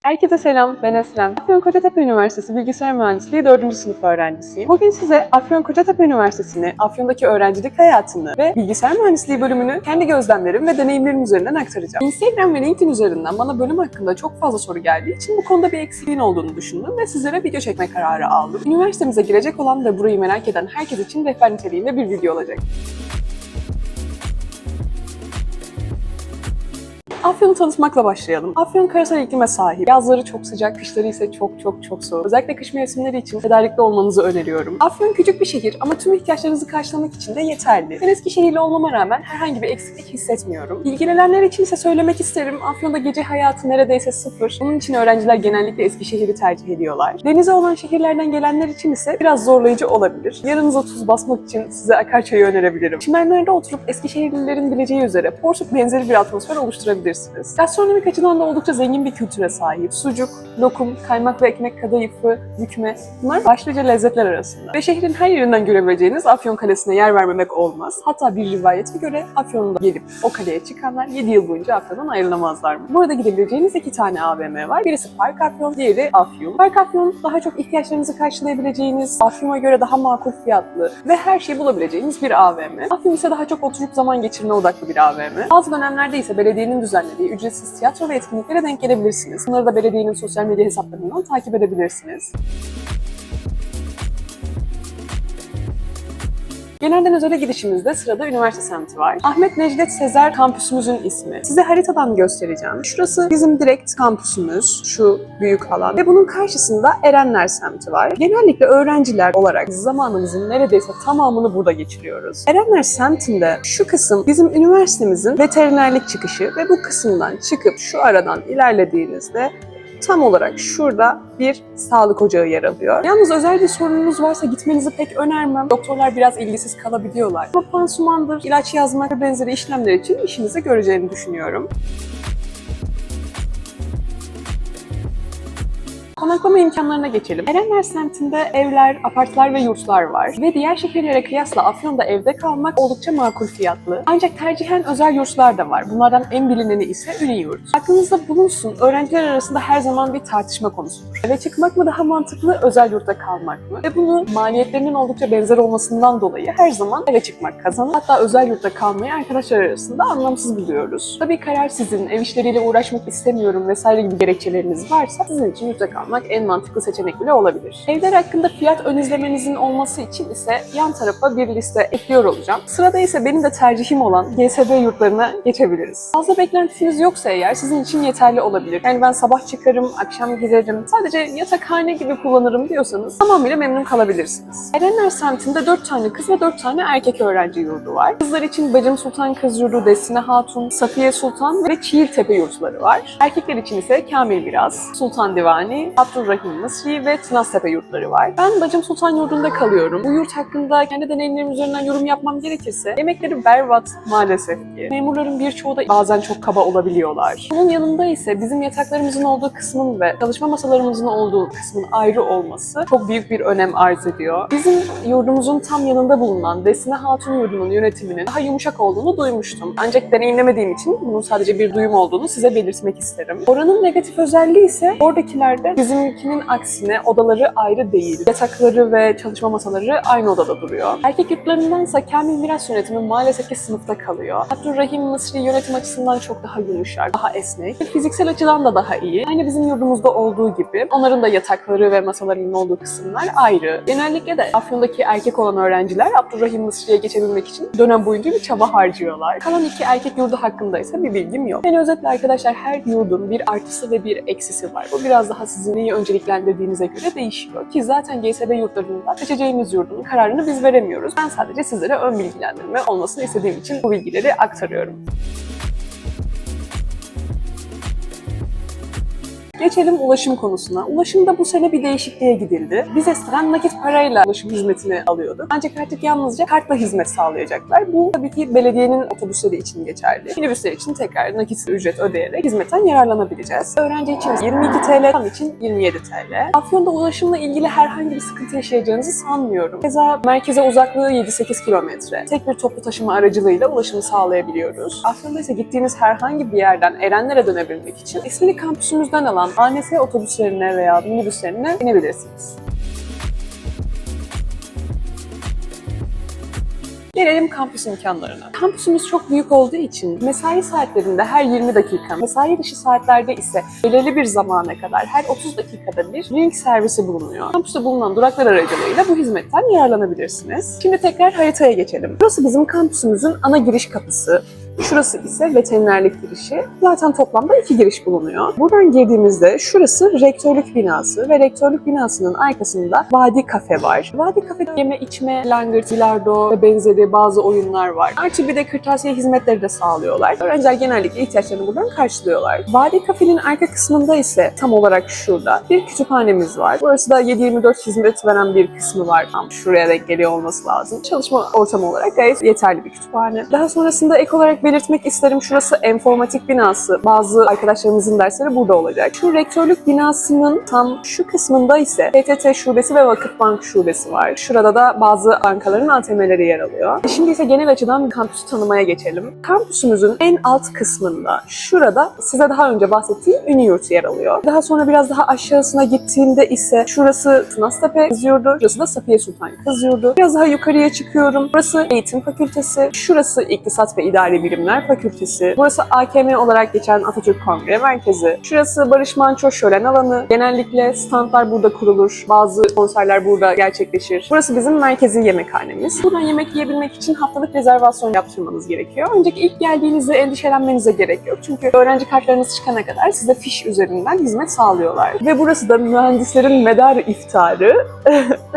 Herkese selam, ben Eslem. Afyonkarahisar Üniversitesi Bilgisayar Mühendisliği 4. sınıf öğrencisiyim. Bugün size Afyonkarahisar Üniversitesi'ni, Afyon'daki öğrencilik hayatını ve bilgisayar mühendisliği bölümünü kendi gözlemlerim ve deneyimlerim üzerinden aktaracağım. Instagram ve LinkedIn üzerinden bana bölüm hakkında çok fazla soru geldiği için bu konuda bir eksikliğin olduğunu düşündüm ve sizlere video çekme kararı aldım. Üniversitemize girecek olan ve burayı merak eden herkes için rehber niteliğinde bir video olacak. Afyon'u tanıtmakla başlayalım. Afyon karasal iklime sahip. Yazları çok sıcak, kışları ise çok soğuk. Özellikle kış mevsimleri için tedarikli olmanızı öneriyorum. Afyon küçük bir şehir ama tüm ihtiyaçlarınızı karşılamak için de yeterli. Ben Eskişehirli olmama rağmen herhangi bir eksiklik hissetmiyorum. İlgilenenler için ise söylemek isterim. Afyon'da gece hayatı neredeyse sıfır. Bunun için öğrenciler genellikle Eskişehir'i tercih ediyorlar. Denize olan şehirlerden gelenler için ise biraz zorlayıcı olabilir. Yanınıza tuz basmak için size akarçayı önerebilirim. Çimenlerde oturup Eskişehirlilerin bileceği üzere Porsuk benzeri bir atmosfer oluşturabilirsiniz. Gastronomik açıdan da oldukça zengin bir kültüre sahip. Sucuk, lokum, kaymak ve ekmek kadayıfı, bükme bunlar başlıca lezzetler arasında. Ve şehrin her yerinden görebileceğiniz Afyon Kalesi'ne yer vermemek olmaz. Hatta bir rivayete göre Afyon'da gelip o kaleye çıkanlar 7 yıl boyunca Afyon'dan ayrılamazlar mı? Burada gidebileceğiniz 2 tane AVM var. Birisi Park Afyon, diğeri Afyon. Park Afyon daha çok ihtiyaçlarınızı karşılayabileceğiniz, Afyon'a göre daha makul fiyatlı ve her şeyi bulabileceğiniz bir AVM. Afyon ise daha çok oturup zaman geçirme odaklı bir AVM. Bazı dönemlerde ise belediyenin düzenlediği ücretsiz tiyatro ve etkinliklere denk gelebilirsiniz. Bunları da belediyenin sosyal medya hesaplarından takip edebilirsiniz. Genelden özele gidişimizde sırada üniversite semti var. Ahmet Necdet Sezer kampüsümüzün ismi. Size haritadan göstereceğim. Şurası bizim direkt kampüsümüz, şu büyük alan ve bunun karşısında Erenler semti var. Genellikle öğrenciler olarak zamanımızın neredeyse tamamını burada geçiriyoruz. Erenler semtinde şu kısım bizim üniversitemizin veterinerlik çıkışı ve bu kısımdan çıkıp şu aradan ilerlediğinizde tam olarak şurada bir sağlık ocağı yer alıyor. Yalnız özel bir sorununuz varsa gitmenizi pek önermem. Doktorlar biraz ilgisiz kalabiliyorlar. Ama pansumandır, ilaç yazmak ve benzeri işlemler için işinizi göreceğini düşünüyorum. Konaklama imkanlarına geçelim. Erenler semtinde evler, apartlar ve yurtlar var. Ve diğer şehirlere kıyasla Afyon'da evde kalmak oldukça makul fiyatlı. Ancak tercihen özel yurtlar da var. Bunlardan en bilineni ise Uniyurt. Aklınızda bulunsun, öğrenciler arasında her zaman bir tartışma konusudur. Eve çıkmak mı daha mantıklı, özel yurtta kalmak mı? Ve bunu maliyetlerinin oldukça benzer olmasından dolayı her zaman eve çıkmak kazanır. Hatta özel yurtta kalmayı arkadaşlar arasında anlamsız buluyoruz. Tabii karar sizin, ev işleriyle uğraşmak istemiyorum vesaire gibi gerekçeleriniz varsa sizin için yurtta kalmak en mantıklı seçenek bile olabilir. Evler hakkında fiyat ön izlemenizin olması için ise yan tarafa bir liste ekliyor olacağım. Sırada ise benim de tercihim olan GSB yurtlarına geçebiliriz. Fazla beklentiniz yoksa eğer sizin için yeterli olabilir. Yani ben sabah çıkarım, akşam giderim, sadece yatakhane gibi kullanırım diyorsanız tamamıyla memnun kalabilirsiniz. Erenler semtinde 4 tane kız ve 4 tane erkek öğrenci yurdu var. Kızlar için Bacım Sultan Kız Yurdu, Desine Hatun, Safiye Sultan ve Çiğiltepe yurtları var. Erkekler için ise Kamil Miras, Sultan Divani, Abdurrahim Mısri ve Tınaztepe yurtları var. Ben Bacım Sultan yurdunda kalıyorum. Bu yurt hakkında kendi deneyimlerim üzerinden yorum yapmam gerekirse yemekleri berbat maalesef ki. Memurların birçoğu da bazen çok kaba olabiliyorlar. Bunun yanında ise bizim yataklarımızın olduğu kısmın ve çalışma masalarımızın olduğu kısmın ayrı olması çok büyük bir önem arz ediyor. Bizim yurdumuzun tam yanında bulunan Desine Hatun yurdunun yönetiminin daha yumuşak olduğunu duymuştum. Ancak deneyimlemediğim için bunun sadece bir duyum olduğunu size belirtmek isterim. Oranın negatif özelliği ise oradakilerde bizimkinin aksine odaları ayrı değil. Yatakları ve çalışma masaları aynı odada duruyor. Erkek yurtlarındansa Kamil Miras yönetimi maalesef ki sınıfta kalıyor. Abdurrahim Mısri yönetim açısından çok daha yumuşak, daha esnek. Fiziksel açıdan da daha iyi. Aynı bizim yurdumuzda olduğu gibi onların da yatakları ve masalarının olduğu kısımlar ayrı. Genellikle de Afyon'daki erkek olan öğrenciler Abdurrahim Mısri'ye geçebilmek için dönem boyunca bir çaba harcıyorlar. Kalan 2 erkek yurdu hakkında ise bir bilgim yok. Yani özetle arkadaşlar her yurdun bir artısı ve bir eksisi var. Bu biraz daha sizin neyi önceliklendirdiğinize göre değişiyor. Ki zaten GSB yurtlarında seçeceğimiz yurdun kararını biz veremiyoruz. Ben sadece sizlere ön bilgilendirme olmasını istediğim için bu bilgileri aktarıyorum. Geçelim ulaşım konusuna. Ulaşımda bu sene bir değişikliğe gidildi. Biz eskiden nakit parayla ulaşım hizmetini alıyorduk. Ancak artık yalnızca kartla hizmet sağlayacaklar. Bu tabii ki belediyenin otobüsleri için geçerli. Minibüsler için tekrar nakit ücret ödeyerek hizmetten yararlanabileceğiz. Öğrenci için 22 TL, tam için 27 TL. Afyon'da ulaşımla ilgili herhangi bir sıkıntı yaşayacağınızı sanmıyorum. Keza merkeze uzaklığı 7-8 kilometre. Tek bir toplu taşıma aracılığıyla ulaşımı sağlayabiliyoruz. Afyon'da ise gittiğiniz herhangi bir yerden Erenler'e dönebilmek için ismini kampüsümüzden alan ANS otobüslerine veya minibüslerine binebilirsiniz. Gelelim kampüs imkanlarına. Kampüsümüz çok büyük olduğu için mesai saatlerinde her 20 dakika, mesai dışı saatlerde ise belirli bir zamana kadar her 30 dakikada bir ring servisi bulunuyor. Kampüste bulunan duraklar aracılığıyla bu hizmetten yararlanabilirsiniz. Şimdi tekrar haritaya geçelim. Burası bizim kampüsümüzün ana giriş kapısı. Şurası ise veterinerlik girişi. Zaten toplamda 2 giriş bulunuyor. Buradan girdiğimizde şurası rektörlük binası ve rektörlük binasının arkasında Vadi Kafe var. Vadi Kafe'de yeme içme, langırt, bilardo ve benzeri bazı oyunlar var. Artı bir de kırtasiye hizmetleri de sağlıyorlar. Öğrenciler genellikle ihtiyaçlarını buradan karşılıyorlar. Vadi Kafe'nin arka kısmında ise tam olarak şurada bir kütüphanemiz var. Burası da 7/24 hizmet veren bir kısmı var. Tam şuraya denk geliyor olması lazım. Çalışma ortamı olarak gayet yeterli bir kütüphane. Daha sonrasında ek olarak belirtmek isterim. Şurası enformatik binası. Bazı arkadaşlarımızın dersleri burada olacak. Şu rektörlük binasının tam şu kısmında ise PTT şubesi ve Vakıfbank şubesi var. Şurada da bazı bankaların ATM'leri yer alıyor. Şimdi ise genel açıdan kampüsü tanımaya geçelim. Kampüsümüzün en alt kısmında şurada size daha önce bahsettiğim Üniyurt yer alıyor. Daha sonra biraz daha aşağısına gittiğimde ise şurası Tınaztepe Kız Yurdu, şurası da Safiye Sultan Kız Yurdu. Biraz daha yukarıya çıkıyorum. Burası Eğitim Fakültesi, şurası İktisat ve İdari Bilimler Fakültesi, burası AKM olarak geçen Atatürk Kongre Merkezi, şurası Barış Manço Şölen Alanı. Genellikle standlar burada kurulur, bazı konserler burada gerçekleşir. Burası bizim merkezi yemekhanemiz. Buradan yemek yiyebilmek için haftalık rezervasyon yaptırmanız gerekiyor. Ancak ilk geldiğinizde endişelenmenize gerek yok. Çünkü öğrenci kartlarınız çıkana kadar size fiş üzerinden hizmet sağlıyorlar. Ve burası da mühendislerin medar iftarı,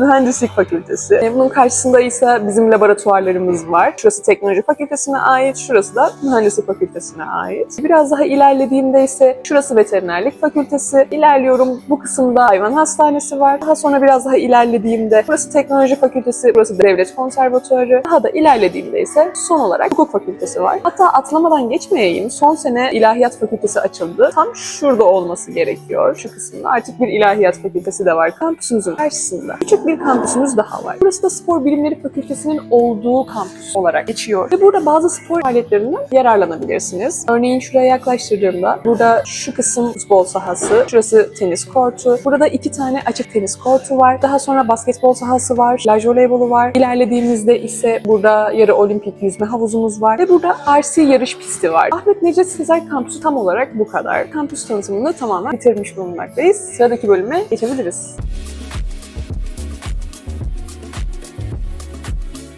Mühendislik Fakültesi. Bunun karşısında ise bizim laboratuvarlarımız var. Şurası Teknoloji Fakültesi'ne ait, şurası da Mühendislik Fakültesi'ne ait. Biraz daha ilerlediğimde ise şurası Veterinerlik Fakültesi. İlerliyorum. Bu kısımda hayvan hastanesi var. Daha sonra biraz daha ilerlediğimde burası Teknoloji Fakültesi, burası Devlet Konservatuarı. Daha da ilerlediğimde ise son olarak Hukuk Fakültesi var. Hatta atlamadan geçmeyeyim. Son sene İlahiyat Fakültesi açıldı. Tam şurada olması gerekiyor. Şu kısımda artık bir İlahiyat Fakültesi de var. Kampüsümüzün karşısında küçük bir kampüsümüz daha var. Burası da Spor Bilimleri Fakültesi'nin olduğu kampüs olarak geçiyor. Ve burada bazı spor faaliyetlerinden yararlanabilirsiniz. Örneğin şuraya yaklaştırdığımda burada şu kısım futbol sahası, şurası tenis kortu. Burada 2 tane açık tenis kortu var. Daha sonra basketbol sahası var, plaj voleybolu var. İlerlediğimizde ise burada yarı olimpik yüzme havuzumuz var ve burada RC yarış pisti var. Ahmet Necdet Sezer Kampüsü tam olarak bu kadar. Kampüs tanıtımını tamamen bitirmiş bulunmaktayız. Sıradaki bölüme geçebiliriz.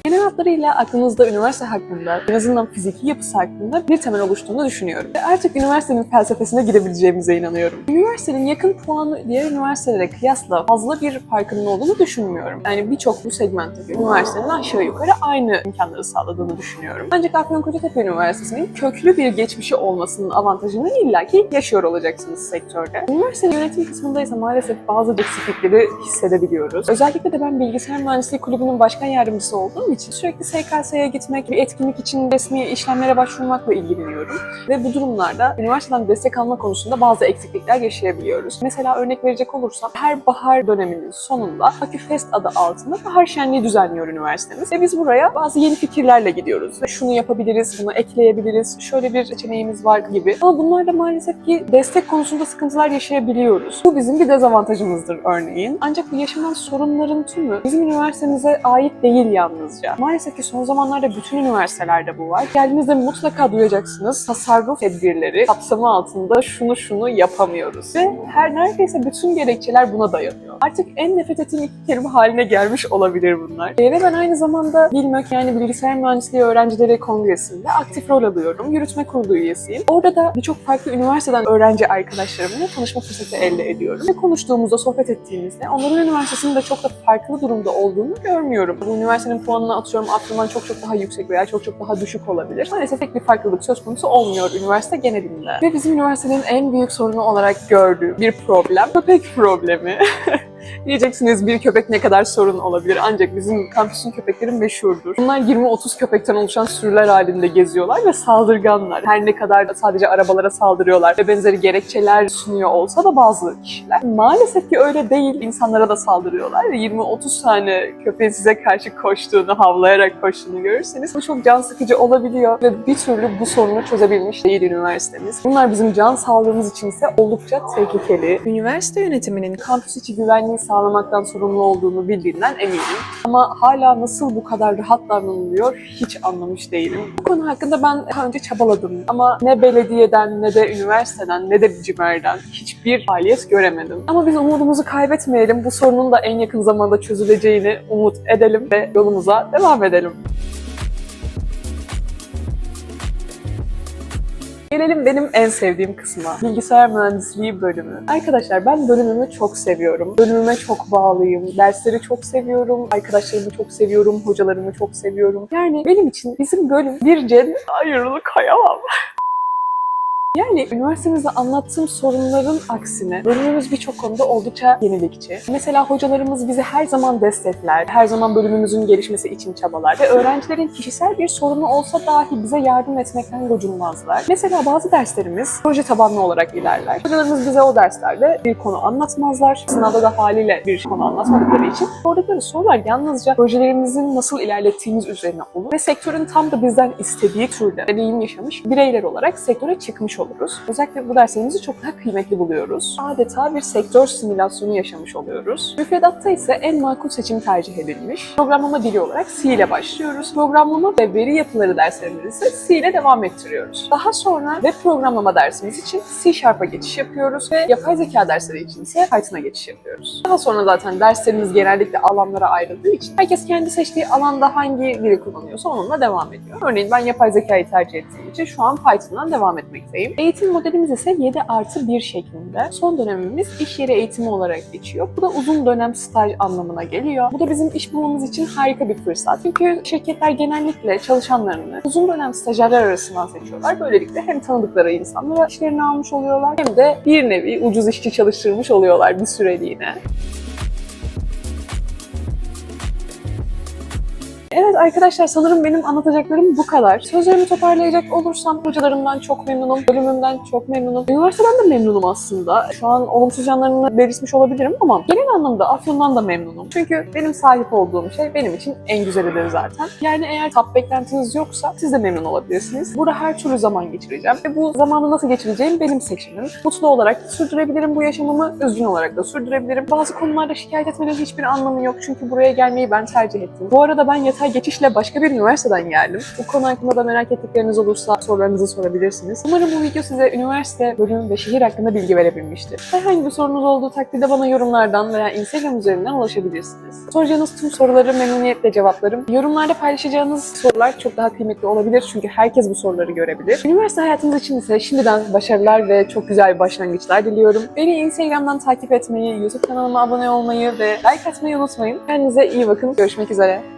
Genel hatlarıyla aklınızda üniversite hakkında, en azından fiziki yapısı hakkında bir temel oluştuğunu düşünüyorum. Ve artık üniversitenin felsefesine girebileceğimize inanıyorum. Üniversitenin yakın puanı diğer üniversitelere kıyasla fazla bir farkının olduğunu düşünmüyorum. Yani birçok bu segmentteki üniversitenin aşağı yukarı aynı imkanları sağladığını düşünüyorum. Ancak Afyonkarahisar Üniversitesi'nin köklü bir geçmişi olmasının avantajını illaki yaşıyor olacaksınız sektörde. Üniversitenin yönetim kısmında ise maalesef bazı eksiklikleri hissedebiliyoruz. Özellikle de ben Bilgisayar Mühendisliği Kulübü'nün başkan yardımcısı olduğum için sürekli SKS'ye gitmek, bir etkinlik için resmi işlemlere başvurmakla ilgileniyorum. Ve bu durumlarda üniversiteden destek alma konusunda bazı eksiklikler yaşayabiliyoruz. Mesela örnek verecek olursam her bahar döneminin sonunda Aküfest adı altında bahar şenliği düzenliyor üniversitemiz. Ve biz buraya bazı yeni fikirlerle gidiyoruz. Ve şunu yapabiliriz, bunu ekleyebiliriz, şöyle bir seçeneğimiz var gibi. Ama bunlarda maalesef ki destek konusunda sıkıntılar yaşayabiliyoruz. Bu bizim bir dezavantajımızdır örneğin. Ancak bu yaşanan sorunların tümü bizim üniversitemize ait değil yalnızca. Maalesef ki son zamanlarda bütün üniversitelerde bu var. Geldiğinizde mutlaka duyacaksınız. Tasarruf tedbirleri kapsamı altında şunu yapamıyoruz. Ve neredeyse bütün gerekçeler buna dayanıyor. Artık en nefret ettiğim 2 kelime haline gelmiş olabilir bunlar. Ve ben aynı zamanda BİLMÖK yani Bilgisayar Mühendisliği Öğrencileri Kongresi'nde aktif rol alıyorum. Yürütme kurulu üyesiyim. Orada da birçok farklı üniversiteden öğrenci arkadaşlarımla tanışma fırsatı elde ediyorum. Ve konuştuğumuzda, sohbet ettiğimizde onların üniversitesinin de çok da farklı durumda olduğunu görmüyorum. Bu üniversitenin puanını atıyorum aklımdan çok daha yüksek veya çok daha düşük olabilir. Maalesef pek bir farklılık söz konusu olmuyor üniversite genelinde. Ve bizim üniversitenin en büyük sorunu olarak gördüğüm bir problem, köpek problemi. Diyeceksiniz bir köpek ne kadar sorun olabilir, ancak bizim kampüsün köpekleri meşhurdur. Bunlar 20-30 köpekten oluşan sürüler halinde geziyorlar ve saldırganlar. Her ne kadar da sadece arabalara saldırıyorlar ve benzeri gerekçeler sunuyor olsa da bazı kişiler maalesef ki öyle değil, insanlara da saldırıyorlar ve 20-30 tane köpeğin size karşı koştuğunu, havlayarak koştuğunu görürseniz bu çok can sıkıcı olabiliyor ve bir türlü bu sorunu çözebilmiş değil üniversitemiz. Bunlar bizim can sağlığımız için ise oldukça tehlikeli. Üniversite yönetiminin kampüs içi güvenliği sağlamaktan sorumlu olduğunu bildiğinden eminim. Ama hala nasıl bu kadar rahat davranılıyor hiç anlamış değilim. Bu konu hakkında ben daha önce çabaladım ama ne belediyeden, ne de üniversiteden, ne de CİMER'den hiçbir faaliyet göremedim. Ama biz umudumuzu kaybetmeyelim. Bu sorunun da en yakın zamanda çözüleceğini umut edelim ve yolumuza devam edelim. Gelelim benim en sevdiğim kısma. Bilgisayar mühendisliği bölümü. Arkadaşlar ben bölümümü çok seviyorum. Bölümüme çok bağlıyım. Dersleri çok seviyorum. Arkadaşlarımı çok seviyorum. Hocalarımı çok seviyorum. Yani benim için bizim bölüm bir cennet. Ayrılık koyamam. Yani üniversitemizde anlattığım sorunların aksine bölümümüz birçok konuda oldukça yenilikçi. Mesela hocalarımız bizi her zaman destekler, her zaman bölümümüzün gelişmesi için çabalar ve öğrencilerin kişisel bir sorunu olsa dahi bize yardım etmekten gocunmazlar. Mesela bazı derslerimiz proje tabanlı olarak ilerler. Hocalarımız bize o derslerde bir konu anlatmazlar. Sınavda da haliyle bir konu anlatmadıkları için sordukları sorular yalnızca projelerimizin nasıl ilerlettiğimiz üzerine olur ve sektörün tam da bizden istediği türde deneyim yaşamış bireyler olarak sektöre çıkmış oluruz. Özellikle bu derslerimizi çok daha kıymetli buluyoruz. Adeta bir sektör simülasyonu yaşamış oluyoruz. Müfredatta ise en makul seçim tercih edilmiş. Programlama dili olarak C ile başlıyoruz. Programlama ve veri yapıları derslerimizi ise C ile devam ettiriyoruz. Daha sonra web programlama dersimiz için C# geçiş yapıyoruz ve yapay zeka dersleri için ise Python'a geçiş yapıyoruz. Daha sonra zaten derslerimiz genellikle alanlara ayrıldığı için herkes kendi seçtiği alanda hangi dili kullanıyorsa onunla devam ediyor. Örneğin ben yapay zekayı tercih ettiğim için şu an Python'dan devam etmekteyim. Eğitim modelimiz ise 7+1 şeklinde. Son dönemimiz iş yeri eğitimi olarak geçiyor. Bu da uzun dönem staj anlamına geliyor. Bu da bizim iş bulmamız için harika bir fırsat. Çünkü şirketler genellikle çalışanlarını uzun dönem stajyerler arasından seçiyorlar. Böylelikle hem tanıdıkları insanlara işlerini almış oluyorlar hem de bir nevi ucuz işçi çalıştırmış oluyorlar bir süreliğine. Evet arkadaşlar, sanırım benim anlatacaklarım bu kadar. Sözlerimi toparlayacak olursam hocalarımdan çok memnunum, bölümümden çok memnunum. Üniversiteden de memnunum aslında. Şu an olumsuz yanlarını belirtmiş olabilirim ama genel anlamda Afyon'dan da memnunum. Çünkü benim sahip olduğum şey benim için en güzelidir zaten. Yani eğer top beklentiniz yoksa siz de memnun olabilirsiniz. Burada her türlü zaman geçireceğim ve bu zamanı nasıl geçireceğim benim seçimim. Mutlu olarak sürdürebilirim bu yaşamımı, üzgün olarak da sürdürebilirim. Bazı konularda şikayet etmenin hiçbir anlamı yok çünkü buraya gelmeyi ben tercih ettim. Bu arada ben yatay geçişle başka bir üniversiteden geldim. Bu konu hakkında da merak ettikleriniz olursa sorularınızı sorabilirsiniz. Umarım bu video size üniversite, bölüm ve şehir hakkında bilgi verebilmiştir. Herhangi bir sorunuz olduğu takdirde bana yorumlardan veya Instagram üzerinden ulaşabilirsiniz. Soracağınız tüm soruları memnuniyetle cevaplarım. Yorumlarda paylaşacağınız sorular çok daha kıymetli olabilir çünkü herkes bu soruları görebilir. Üniversite hayatınız için ise şimdiden başarılar ve çok güzel başlangıçlar diliyorum. Beni Instagram'dan takip etmeyi, YouTube kanalıma abone olmayı ve like atmayı unutmayın. Kendinize iyi bakın. Görüşmek üzere.